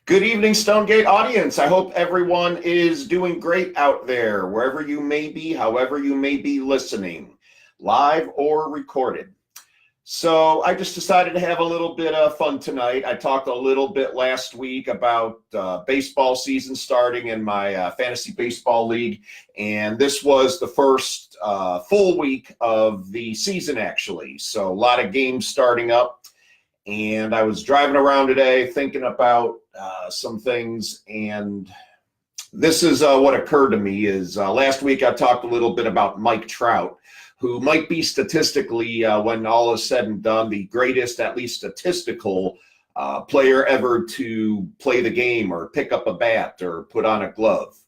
Good evening, Stonegate audience. I hope everyone is doing great out there, wherever you may be, however you may be listening, live or recorded. So I just decided to have a little bit of fun tonight. I talked a little bit last week about baseball season starting in my fantasy baseball league, and this was the first full week of the season, actually. So a lot of games starting up. And I was driving around today thinking about some things, and this is what occurred to me is last week I talked a little bit about Mike Trout, who might be statistically, when all is said and done, the greatest, at least statistical, player ever to play the game or pick up a bat or put on a glove.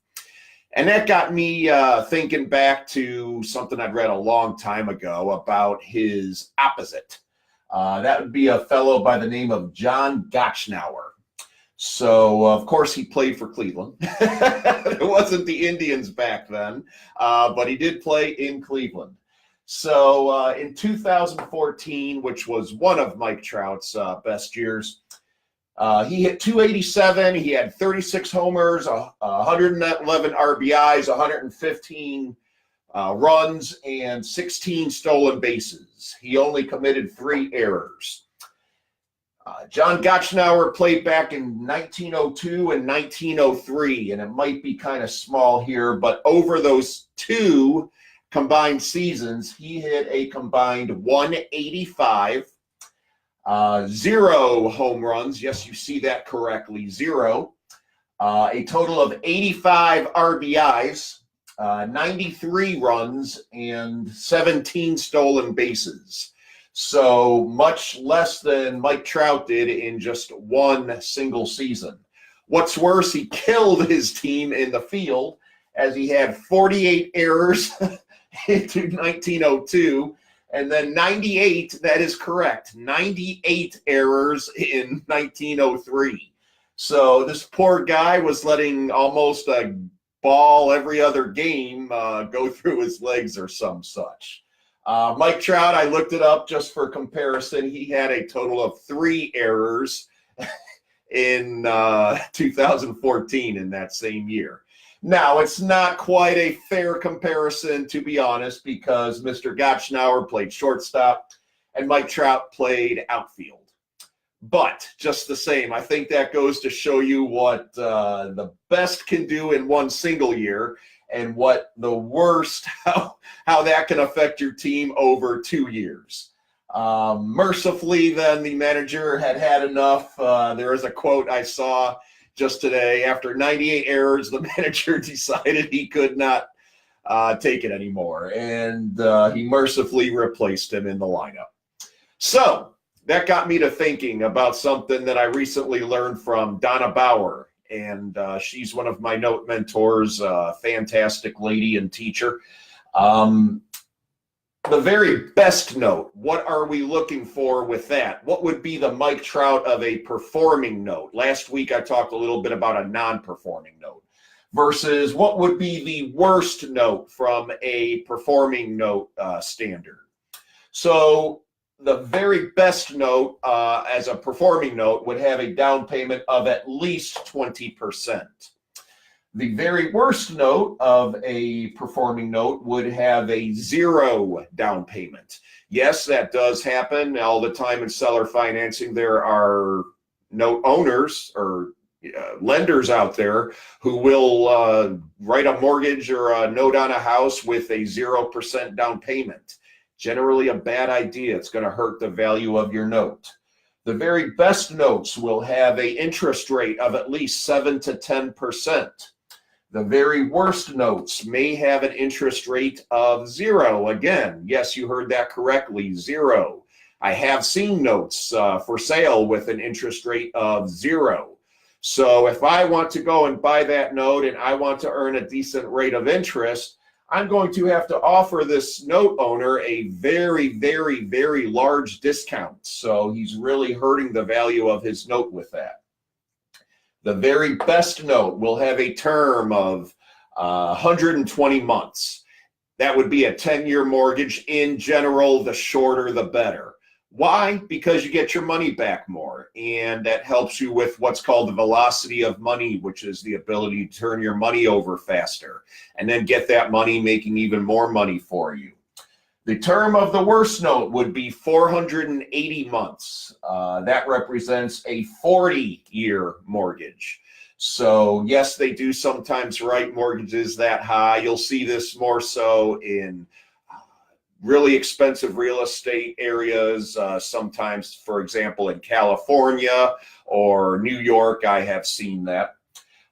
And that got me thinking back to something I'd read a long time ago about his opposite. That would be a fellow by the name of John Gotchnauer. So, of course, he played for Cleveland. It wasn't the Indians back then, but he did play in Cleveland. So, in 2014, which was one of Mike Trout's best years, he hit 287. He had 36 homers, 111 RBIs, 115 runs, and 16 stolen bases. He only committed 3 errors. John Gotchnauer played back in 1902 and 1903, and it might be kind of small here, but over those 2 combined seasons, he hit a combined 185, 0 home runs. Yes, you see that correctly, 0. A total of 85 RBIs, 93 runs, and 17 stolen bases. So much less than Mike Trout did in just one single season. What's worse, he killed his team in the field as he had 48 errors into 1902, and then 98, that is correct, 98 errors in 1903. So this poor guy was letting almost a ball every other game go through his legs or some such. Mike Trout, I looked it up just for comparison. He had a total of 3 errors in 2014 in that same year. Now, it's not quite a fair comparison, to be honest, because Mr. Gotchnauer played shortstop and Mike Trout played outfield. But just the same, I think that goes to show you what the best can do in one single year and what the worst, how that can affect your team over 2 years. Mercifully, then, the manager had enough. There is a quote I saw just today. After 98 errors, the manager decided he could not take it anymore, and he mercifully replaced him in the lineup. So that got me to thinking about something that I recently learned from Donna Bauer, and she's one of my note mentors, fantastic lady and teacher. The very best note, what are we looking for with that? What would be the Mike Trout of a performing note? Last week I talked a little bit about a non-performing note versus what would be the worst note from a performing note standard. So the very best note as a performing note would have a down payment of at least 20%. The very worst note of a performing note would have a 0 down payment. Yes, that does happen all the time in seller financing. There are note owners or lenders out there who will write a mortgage or a note on a house with a 0% down payment. Generally a bad idea. It's going to hurt the value of your note. The very best notes will have an interest rate of at least 7 to 10%. The very worst notes may have an interest rate of 0. Again, yes, you heard that correctly, 0. I have seen notes for sale with an interest rate of 0. So if I want to go and buy that note and I want to earn a decent rate of interest, I'm going to have to offer this note owner a very, very, very large discount. So he's really hurting the value of his note with that. The very best note will have a term of 120 months. That would be a 10-year mortgage. In general, the shorter, the better. Why? Because you get your money back more, and that helps you with what's called the velocity of money, which is the ability to turn your money over faster and then get that money making even more money for you. The term of the worst note would be 480 months. That represents a 40-year mortgage. So yes, they do sometimes write mortgages that high. You'll see this more so in really expensive real estate areas. Sometimes, for example, in California or New York, I have seen that.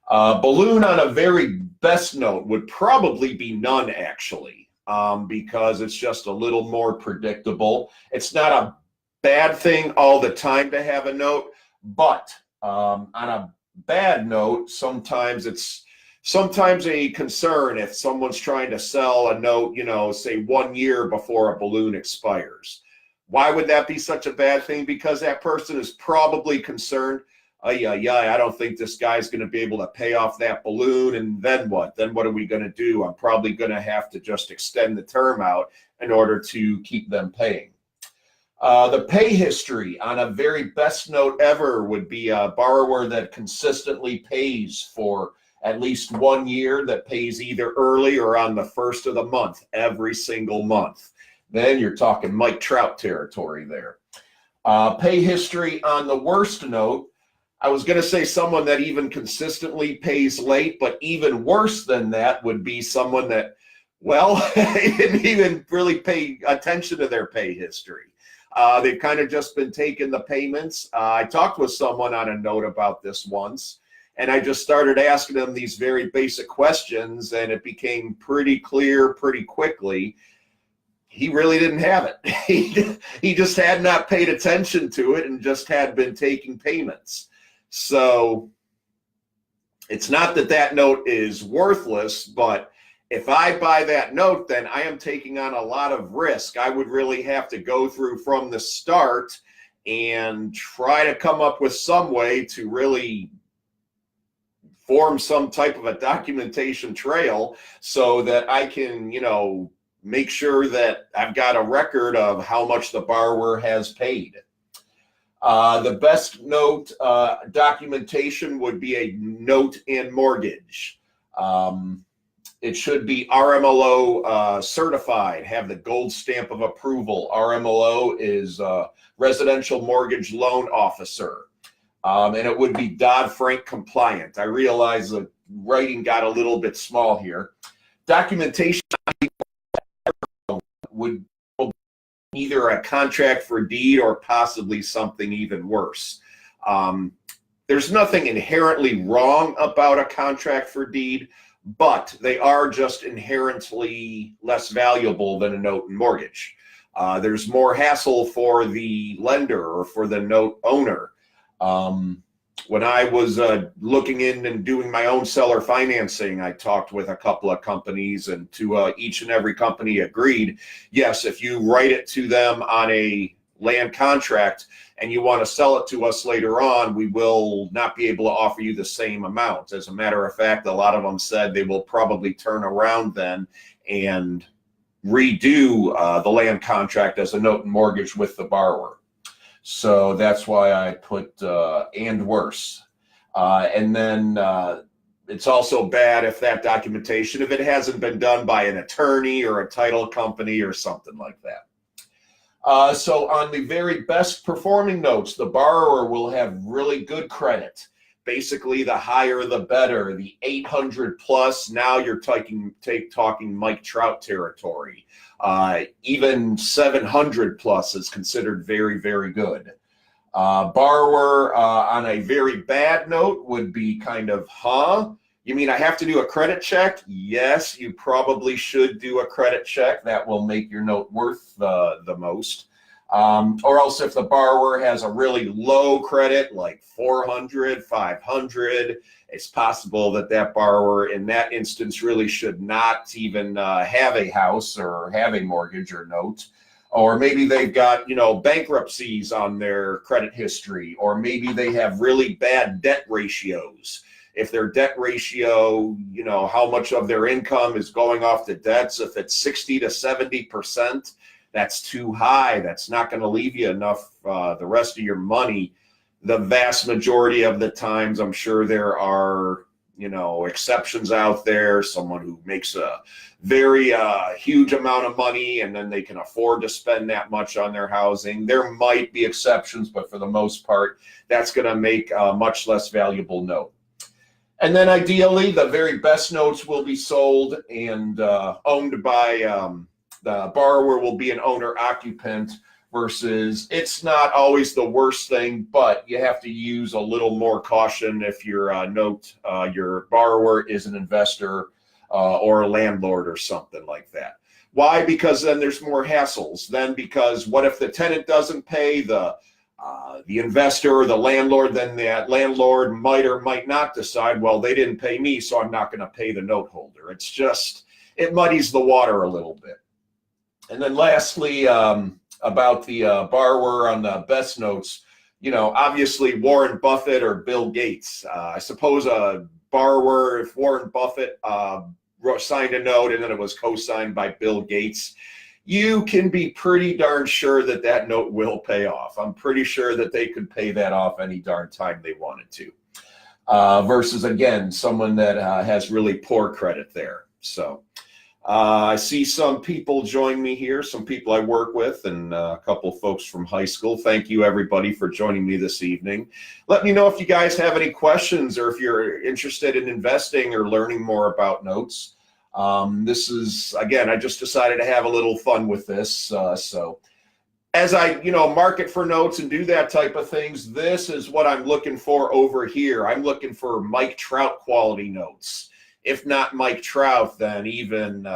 Balloon on a very best note would probably be none, actually, because it's just a little more predictable. It's not a bad thing all the time to have a note, but on a bad note, sometimes a concern if someone's trying to sell a note, say 1 year before a balloon expires. Why would that be such a bad thing? Because that person is probably concerned, I don't think this guy's going to be able to pay off that balloon. And then what? Then what are we going to do? I'm probably going to have to just extend the term out in order to keep them paying. The pay history on a very best note ever would be a borrower that consistently pays for at least 1 year, that pays either early or on the first of the month, every single month. Then you're talking Mike Trout territory there. Pay history on the worst note, I was going to say someone that even consistently pays late, but even worse than that would be someone that, didn't even really pay attention to their pay history. They've kind of just been taking the payments. I talked with someone on a note about this once, and I just started asking them these very basic questions, and it became pretty clear pretty quickly. He really didn't have it. He just had not paid attention to it and just had been taking payments. So it's not that that note is worthless, but if I buy that note, then I am taking on a lot of risk. I would really have to go through from the start and try to come up with some way to really form some type of a documentation trail so that I can, make sure that I've got a record of how much the borrower has paid. The best note documentation would be a note and mortgage. It should be RMLO certified, have the gold stamp of approval. RMLO is Residential Mortgage Loan Officer. And it would be Dodd-Frank compliant. I realize the writing got a little bit small here. Documentation would be either a contract for deed or possibly something even worse. There's nothing inherently wrong about a contract for deed, but they are just inherently less valuable than a note and mortgage. There's more hassle for the lender or for the note owner. When I was looking in and doing my own seller financing, I talked with a couple of companies, and to each and every company agreed, yes, if you write it to them on a land contract and you want to sell it to us later on, we will not be able to offer you the same amount. As a matter of fact, a lot of them said they will probably turn around then and redo the land contract as a note and mortgage with the borrower. So that's why I put and worse. And then it's also bad if that documentation, if it hasn't been done by an attorney or a title company or something like that. So on the very best performing notes, the borrower will have really good credit. Basically, the higher the better. The 800 plus, now you're talking Mike Trout territory. Even 700 plus is considered very, very good. Borrower on a very bad note would be kind of, you mean I have to do a credit check? Yes, you probably should do a credit check. That will make your note worth the most. Or else if the borrower has a really low credit, like 400, 500, it's possible that that borrower in that instance really should not even have a house or have a mortgage or note. Or maybe they've got, bankruptcies on their credit history, or maybe they have really bad debt ratios. If their debt ratio, how much of their income is going off to debts, if it's 60 to 70%, that's too high. That's not going to leave you enough the rest of your money. The vast majority of the times, I'm sure there are, exceptions out there. Someone who makes a very huge amount of money and then they can afford to spend that much on their housing. There might be exceptions, but for the most part, that's going to make a much less valuable note. And then ideally, the very best notes will be sold and owned by the borrower will be an owner-occupant versus it's not always the worst thing, but you have to use a little more caution if your your borrower is an investor or a landlord or something like that. Why? Because then there's more hassles. Then because what if the tenant doesn't pay the investor or the landlord, then that landlord might or might not decide, well, they didn't pay me, so I'm not going to pay the note holder. It's just, it muddies the water a little bit. And then lastly, about the borrower on the best notes, obviously Warren Buffett or Bill Gates. I suppose a borrower, if Warren Buffett signed a note and then it was co-signed by Bill Gates, you can be pretty darn sure that that note will pay off. I'm pretty sure that they could pay that off any darn time they wanted to. Versus, again, someone that has really poor credit there. So I see some people join me here, some people I work with, and a couple of folks from high school. Thank you, everybody, for joining me this evening. Let me know if you guys have any questions or if you're interested in investing or learning more about notes. This is, again, I just decided to have a little fun with this. So as I, market for notes and do that type of things, this is what I'm looking for over here. I'm looking for Mike Trout quality notes. If not Mike Trout, then even,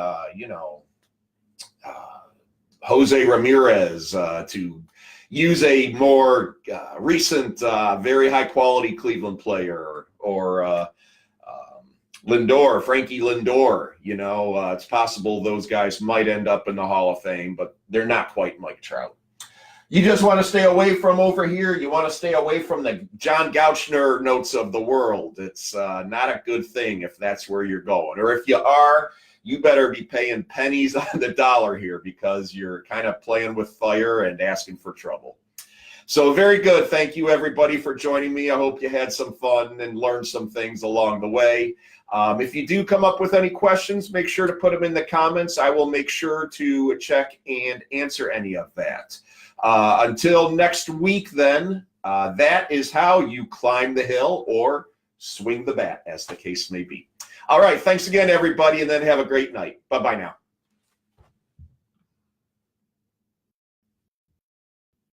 Jose Ramirez, to use a more recent, very high quality Cleveland player, or Lindor, Frankie Lindor. It's possible those guys might end up in the Hall of Fame, but they're not quite Mike Trout. You just want to stay away from over here. You want to stay away from the John Gauchner notes of the world. It's not a good thing if that's where you're going. Or if you are, you better be paying pennies on the dollar here because you're kind of playing with fire and asking for trouble. So very good. Thank you, everybody, for joining me. I hope you had some fun and learned some things along the way. If you do come up with any questions, make sure to put them in the comments. I will make sure to check and answer any of that. Until next week, then, that is how you climb the hill or swing the bat, as the case may be. All right. Thanks again, everybody, and then have a great night. Bye-bye now.